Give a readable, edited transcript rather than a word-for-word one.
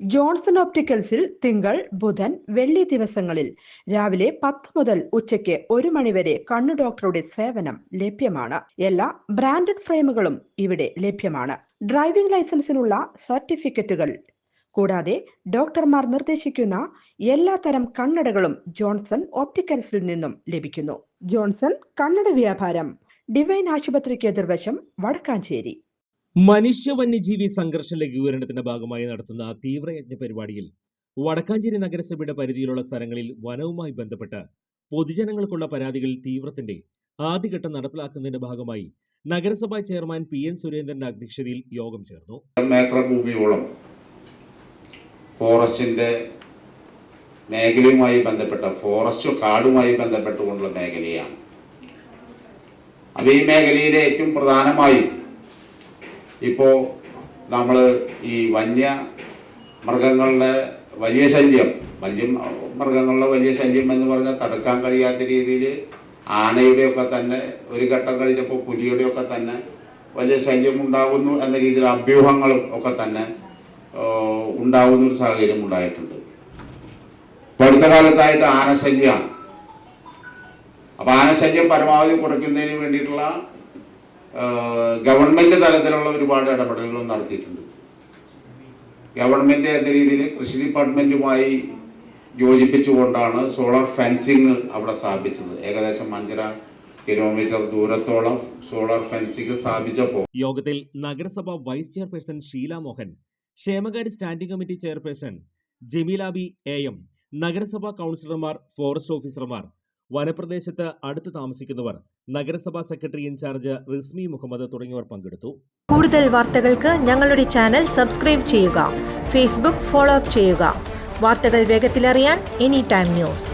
Johnson ഓപ്റ്റിക്കൽസിൽ തിങ്കൾ, ബുധൻ, വെള്ളി ദിവസങ്ങളിൽ രാവിലെ 10 മുതൽ ഉച്ചയ്ക്ക് 1 മണിവരെ കണ്ണു ഡോക്ടറുടെ സേവനം ലഭ്യമാണ്. എല്ലാ ബ്രാൻഡഡ് ഫ്രെയിമുകളും ഇവിടെ ലഭ്യമാണ്. ഡ്രൈവിംഗ് ലൈസൻസിനുള്ള സർട്ടിഫിക്കറ്റുകൾ കൂടാതെ ഡോക്ടർമാർ നിർദ്ദേശിക്കുന്ന എല്ലാ തരം കണ്ണടകളും ജോൺസൺ ഓപ്റ്റിക്കൽസിൽ നിന്നും ലഭിക്കുന്നു. ജോൺസൺ കണ്ണട വ്യാപാരം, ഡിവൈൻ ആശുപത്രിക്ക് എതിർവശം, വടക്കാഞ്ചേരി. മനുഷ്യ വന്യജീവി സംഘർഷ ലഘൂകരണത്തിന്റെ ഭാഗമായി നടത്തുന്ന തീവ്രയജ്ഞ പരിപാടിയിൽ വടക്കാഞ്ചേരി നഗരസഭയുടെ പരിധിയിലുള്ള സ്ഥലങ്ങളിൽ വനവുമായി ബന്ധപ്പെട്ട് പൊതുജനങ്ങൾക്കുള്ള പരാതികൾ തീവ്രത്തിന്റെ ആദ്യഘട്ടം നടപ്പിലാക്കുന്നതിന്റെ ഭാഗമായി നഗരസഭാ ചെയർമാൻ PN സുരേന്ദ്രന്റെ അധ്യക്ഷതയിൽ യോഗം ചേർന്നു. ഏക്കർ ഭൂമിയോളം ഫോറസ്റ്റിന്റെ മേഖലയുമായി ബന്ധപ്പെട്ട ഫോറസ്റ്റ് കാടുമായി ബന്ധപ്പെട്ടുകൊണ്ടുള്ള മേഖലയാണ്. അപ്പോൾ ഈ മേഖലയിലെ ഏറ്റവും പ്രധാനമായും ഇപ്പോൾ നമ്മൾ ഈ മൃഗങ്ങളുടെ വലിയ ശല്യം എന്ന് പറഞ്ഞാൽ തടുക്കാൻ കഴിയാത്ത രീതിയിൽ ആനയുടെയൊക്കെ തന്നെ ഒരു ഘട്ടം കഴിഞ്ഞപ്പോൾ പുലിയുടെയൊക്കെ തന്നെ വലിയ ശല്യം ഉണ്ടാകുന്നു എന്ന രീതിയിൽ അഭ്യൂഹങ്ങളും ഒക്കെ തന്നെ ഉണ്ടാകുന്ന ഒരു സാഹചര്യം ഉണ്ടായിട്ടുണ്ട്. ഇപ്പോൾ അടുത്ത കാലത്തായിട്ട് ആനശല്യമാണ്. അപ്പോൾ ആനശല്യം പരമാവധി കുറയ്ക്കുന്നതിന് വേണ്ടിയിട്ടുള്ള ഗവൺമെന്റ് തലത്തിലുള്ള ഒരുപാട് ഇടപെടലുകൾ നടത്തിയിട്ടുണ്ട്. ഗവൺമെന്റ് എന്ന രീതിയിൽ കൃഷി ഡിപ്പാർട്ട്മെന്റുമായി യോജിപ്പിച്ചുകൊണ്ടാണ് സോളാർ ഫെൻസിങ് അവിടെ സ്ഥാപിച്ചത്. ഏകദേശം 5.5 കിലോമീറ്റർ ദൂരത്തോളം സോളാർ ഫെൻസിങ് സ്ഥാപിച്ചപ്പോൾ യോഗത്തിൽ നഗരസഭ വൈസ് ചെയർപേഴ്സൺ ഷീല മോഹൻ, ക്ഷേമകാര്യ standing committee chairperson Jameelabi AM, നഗരസഭാ കൗൺസിലർമാർ, ഫോറസ്റ്റ് ഓഫീസർമാർ, വനപ്രദേശത്ത് അടുത്ത് താമസിക്കുന്നവർ, നഗരസഭാ സെക്രട്ടറി ഇൻചാർജ് റിസ്മി മുഹമ്മദ് തുടങ്ങിയവർ പങ്കെടുത്തു. കൂടുതൽ വാർത്തകൾക്ക് ഞങ്ങളുടെ ചാനൽ സബ്സ്ക്രൈബ് ചെയ്യുക, ഫേസ്ബുക്ക് ഫോളോ അപ്പ് ചെയ്യുക. വാർത്തകൾ വേഗത്തിലറിയാൻ Anytime News.